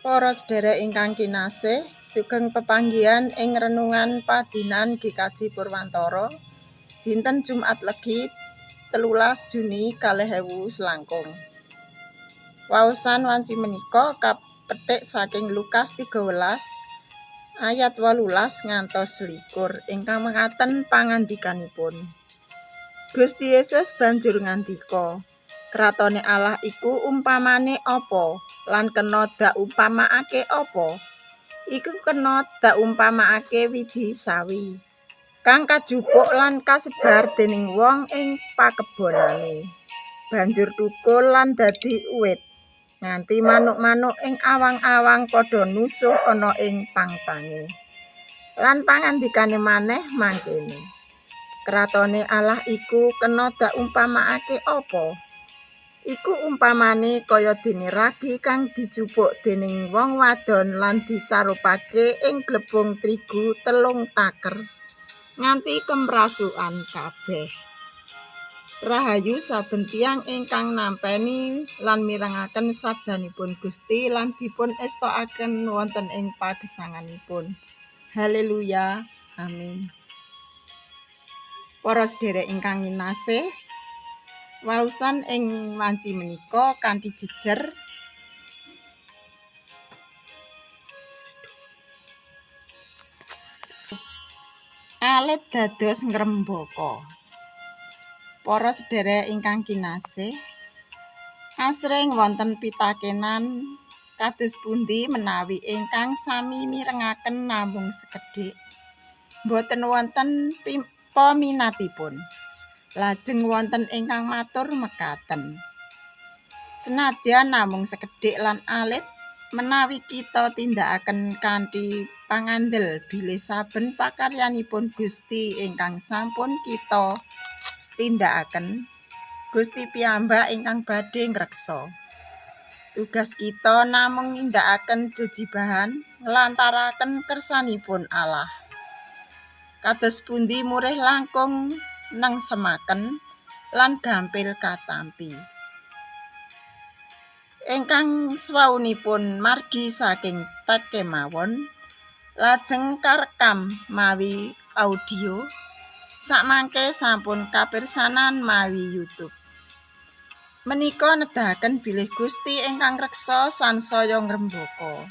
Para sedherek ingkang kinasih, sugeng pepanggihan ing renungan padinan GKJ Purwantara dinten Jumat Legi 13 Juni 2019. Waosan wanci menika kapetik saking Lukas 13 ayat 18 ngantos 21 ingkang mekaten pangandikanipun. Gusti Yesus banjur ngandika, "Kratone Allah iku umpamane apa lan kena dak umpamakake apa? Iku kena dak umpamakake wiji sawi kang kajupuk lan kasebar dening wong ing pakebonane. Banjur thukul lan dadi uwit, nganti manuk-manuk ing awang-awang padha nusuh ana ing pang-pange." Lan pangandikane maneh mangkene, "Kratone Allah iku kena dak umpamakake apa? Iku umpamane kaya dene ragi kang dijupuk dening wong wadon lan dicarupake ing glebung trigu 3 taker nganti kemrasukan kabeh." Rahayu saben tiyang ingkang nampeni lan mirengaken sabdanipun Gusti lan dipun estokaken wonten ing pagesanganipun. Haleluya. Amin. Para sedherek ingkang kinasih, waosan ing wanci menika kanthi jejer alit dados ngrembaka. Para sedherek ingkang kinasih, asring wonten pitakenan kados pundi menawi ingkang sami mirengaken namung sekedhik boten wonten paminatipun. Lajeng wonten ingkang matur mekaten, "Senadyan namung sekedhik lan alit, menawi kita tindakaken kanthi pangandel bilih saben pakaryanipun Gusti ingkang sampun kita tindakaken, Gusti piyambak ingkang badhe ngreksa. Tugas kita namung nindakaken jejibahan nglantaraken kersanipun Allah. Kados pundi murih langkung nengsemaken lan gampil katampi. Ingkang swaunipun margi saking tag kemawon, lajeng karekam mawi audio, sakmangke sampun kapirsanan mawi YouTube. Menika nedahaken bilih Gusti ingkang reksa sansaya ngrembaka."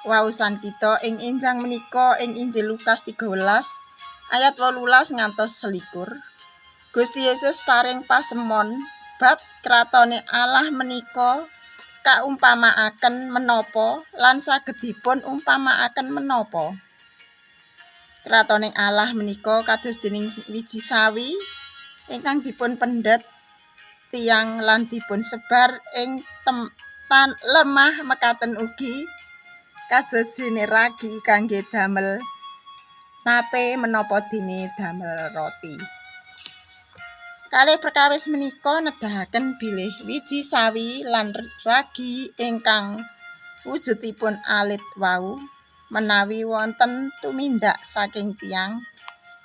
Waosan kita ing enjang menika ing Injil Lukas 13 ayat 18 ngantos 21. Gusti Yesus paring pasemon bab kratone Allah menika kaumpamaaken menapa lan saged dipun umpamaaken menapa. Kratone Allah menika kados dening wiji sawi ingkang dipun pendhet tiyang lan dipun sebar ing lemah mekaten ugi kados dene ragi kangge damel nape menapa dene damel roti. Kalih perkawis menika nedahaken bilih wiji sawi lan ragi ingkang wujudipun alit wau menawi wonten tumindak saking tiyang,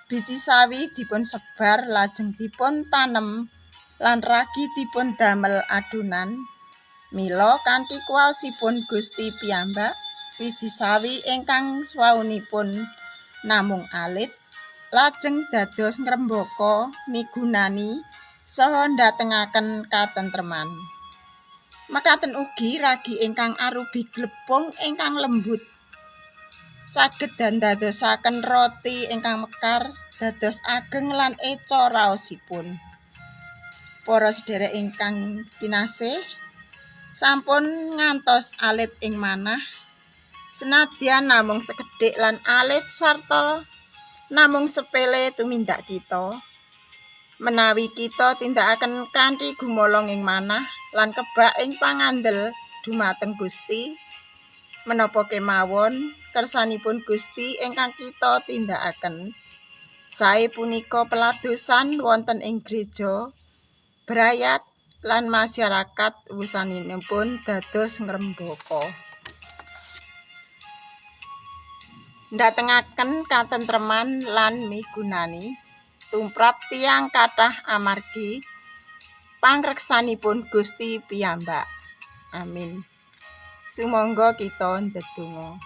biji sawi dipun sebar lajeng dipun tanem lan ragi dipun damel adonan. Mila kanthi kuwasipun Gusti piyambak, wiji sawi ingkang swaunipun namung alit lajeng dados ngrembaka migunani saha ndatengaken katentreman. Mekaten ugi ragi ingkang arupi glepung ingkang lembut saged dadosaken roti ingkang mekar dados ageng lan eca raosipun. Para sedherek ingkang kinasih, sampun ngantos alit ing manah, senadyan namung sekedhik lan alit sarta namung sepele tumindak kita, menawi kita tindakaken kanthi gumolong ing manah lan kebak ing pangandel dumateng Gusti, menapa kemawon kersanipun Gusti ingkang kita tindakaken. Sae punika peladosan wonten ing gereja, brayat lan masyarakat wusanipun dados ngrembaka. Ndatengaken katentreman lan migunani tumrap tiyang kathah amargi pangreksanipun Gusti piyambak. Amin. Sumangga kita ndedonga.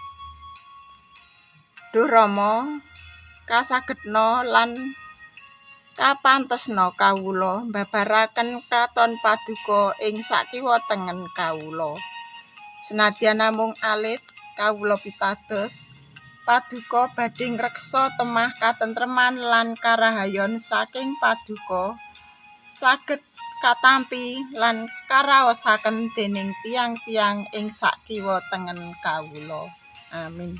Duh Rama, kasagedna lan kapantesna kawula mbabaraken kraton Paduka ing sakiwa tengen kawula. Senadyan namung alit kawula pitados Paduka badhe ngreksa temah katentreman lan karahayon saking Paduka saged katampi lan karaosaken dening tiyang-tiyang ing sakiwa tengen kawula. Amin.